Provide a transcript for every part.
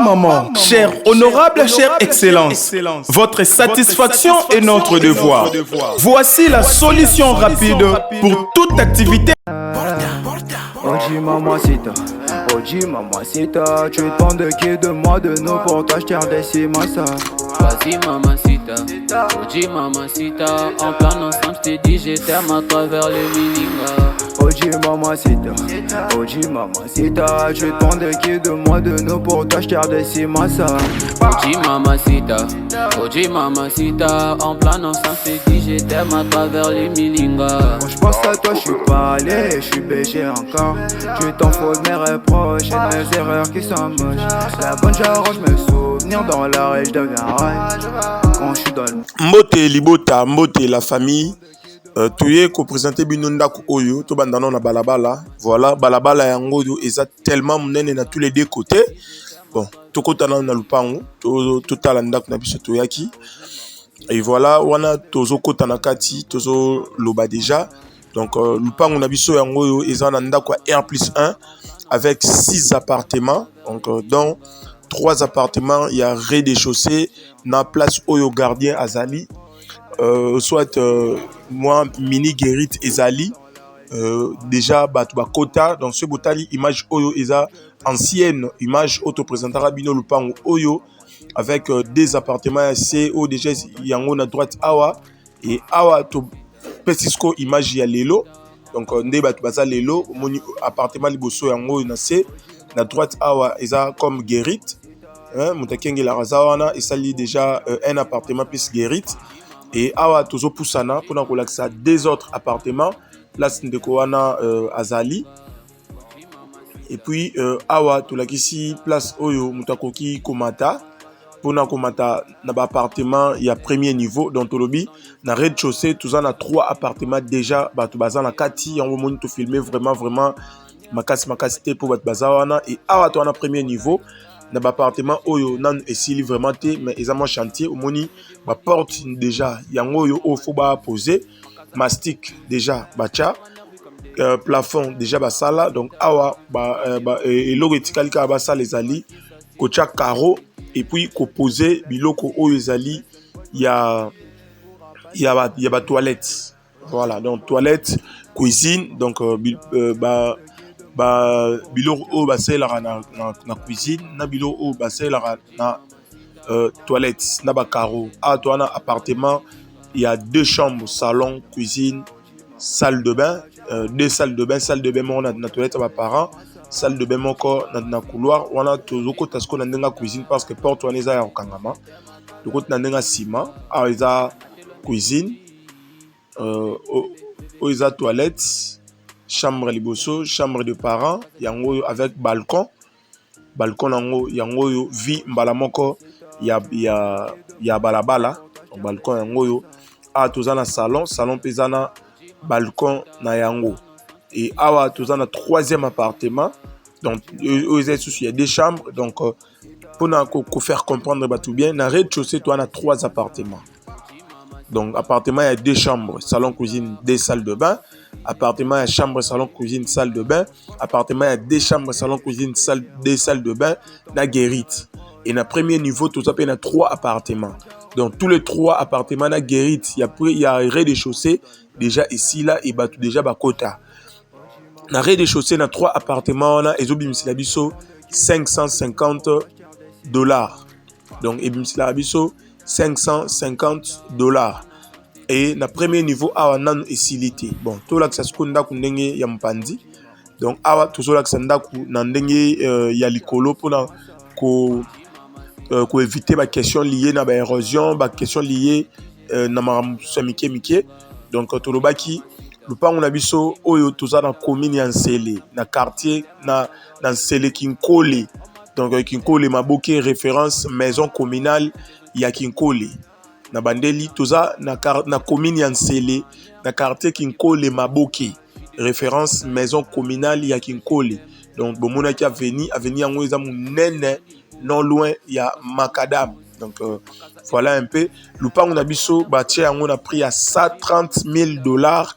maman, chère honorable, chère excellence, votre satisfaction est notre devoir. Voici la solution rapide pour toute activité. Oji mamacita, Oji mamacita, tu demandes de qui de moi de nous pour t'acheter des massa. Vas-y mamacita, Oji mamacita, en plan ensemble j't'ai dit je t'aime à travers le mininga. Oji mamacita, tu demandes de qui de moi de nous pour t'acheter des massa. Oji mamacita, en plan ensemble j't'ai dit je t'aime à travers le mininga. Quand je pense à toi je suis pas allé, je suis BG encore. Tu t'en fous de mes reproches et de mes erreurs qui sont moches. La bonne j'arrange mes souvenirs dans la rage, je deviens rage. Quand je suis dans le... Mbote libota, mbote la famille. Toye ko présenter binonda ko oyo to bandana na balabala. Voilà, balabala yango yo eza tellement munene na tous les deux côtés. Bon, to kotana na lupango, to tala ndako na biso toyaki. Et voilà, wana tozo kotana kati, tozo loba déjà. Donc lupango na biso yango yo eza na ndako R+1 avec 6 appartements. Donc dans 3 appartements, il y a rez-de-chaussée, na place oyo gardien azali. Soit moi mini Guérit ezali déjà batu kota dans ce botali image oyo eza ancienne image auto présentera bino lupango oyo avec des appartements assez haut déjà yango na droite awa et awa to pesisco image ya lelo donc nde batu baza lelo moni appartement liboso yango na se na droite awa eza comme Guérit mutakenge la razawana esali déjà un appartement plus Guérit. Et awa tozo poussana pour nous relaxer 2 autres appartements place ndeko wana azali et puis awa tolakisi place oyo mutakoki komata pour na komata na ba appartement il y a premier niveau donc tolobi na rez-de-chaussée tous en a 3 appartements déjà batu bazana kati yango moni to filmer vraiment makasi pour batu bazawana et awa to na premier niveau na ba appartement oyo nan esili vraiment te mais ezama chantier omoni ba porte déjà yango oyo o faut ba poser mastic déjà bacha plafond déjà ba sala donc awa et lo etikali ka ba sala ezali ko cha carreau et puis ko poser biloko oyo ezali il y a ba toilette voilà donc toilette cuisine donc biloko oyo basalelaka na cuisine na biloko oyo basalelaka na toilette na bakaro awa to wana appartement il y a 2 chambres salon cuisine salle de bain 2 salles de bain moko na toilette ya baparent salle de bain moko na couloir wana tozokota siko na ndenge ya cuisine parce que porte wana eza ya kokangama tokoti na ndenge ya nsima awa eza cuisine oyo eza toilette chambre liboso chambre de parents yango avec balcon yango yo vi mbala moko ya balabala balcon yango yo awa toza na salon peza na balcon na yango et awa toza na 3e appartement donc il y a 2 chambres donc pour ko faire comprendre tout bien na rez-de-chaussée toi na 3 appartements. Donc, appartement, il y a 2 chambres, salon, cuisine, 2 salles de bain. Appartement, il y a chambre, salon, cuisine, salle de bain. Appartement, il y a 2 chambres, salon, cuisine, 2 salles de bain. Na Guérit. Et na premier niveau, tout ça, il y a 3 appartements. Donc, tous les 3 appartements, na Guérit, il y a rez-de-chaussée, déjà ici, là, et bah, déjà, bah, quota. Na rez-de-chaussée, il y a 3 appartements, là, et Zobimsilabiso, $550. Donc, et Bimsilabiso, $550 et na premier niveau awa nanu esilité bon to la ksasiko ndaku ndenge ya mpandi donc awa to la ksandaku na ndenge ya likolo pona ko éviter ba question liée na ba érosion ba question liée na maramso mike donc to lobaki lupango na biso oyo toza na commune ya Nsele na quartier na Nsele Kinkole donc Kinkole Maboke référence maison communale ya Kinkole na bandeli toza na commune ya Nsele na quartier Kinkole Maboke référence maison communale ya Kinkole donc bomona ki avenue yango eza munene non loin ya Macadam donc voilà un peu lupango na biso batie yango na prix à $130,000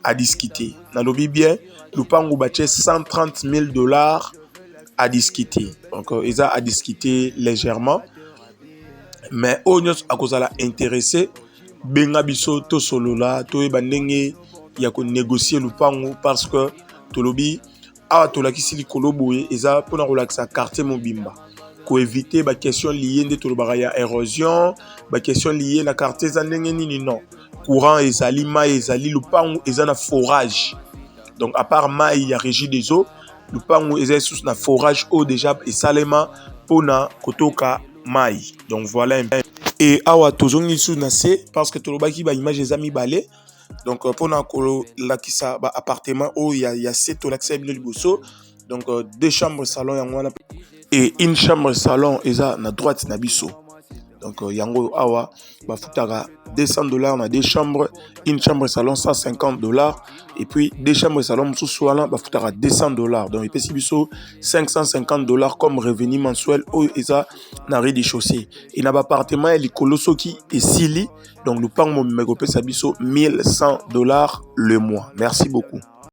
à discuter na lobi bien lupango batie $130,000 à discuter. Donc ils ont à discuter légèrement. Mais onyos a cause la intéressé benga biso to solo la to e bandenge ya ko négocier lupango parce que tolobi a to la kisili koloboye eza pona relaxa quartier mobimba ko éviter ba question liée de tolobara ya érosion ba question liée na quartier za ndenge nini non courant ezali mai ezali lupango eza na forage. Donc à part mai ya régie des eaux lupango eza sous na forage eau déjà et salema pona kotoka mai. Donc voilà un peu. Et awa tozongi sous nase parce que tolobaki ba image des amis balé. Donc pona kolo la kisa ba appartement où il y a 7 l'accès liboso. Donc deux chambres salon yango et une chambre salon eza na droite na biso. Donc yango awa ba futara $200 na deux chambres, une chambre salon $150 et puis deux chambres salon sous ba futara $200. Donc epesi biso $550 comme revenu mensuel au eza na rez-de-chaussée. Et na ba appartement ya likolo soki esili donc le pang mo meko pesa biso $1100 le mois. Merci beaucoup.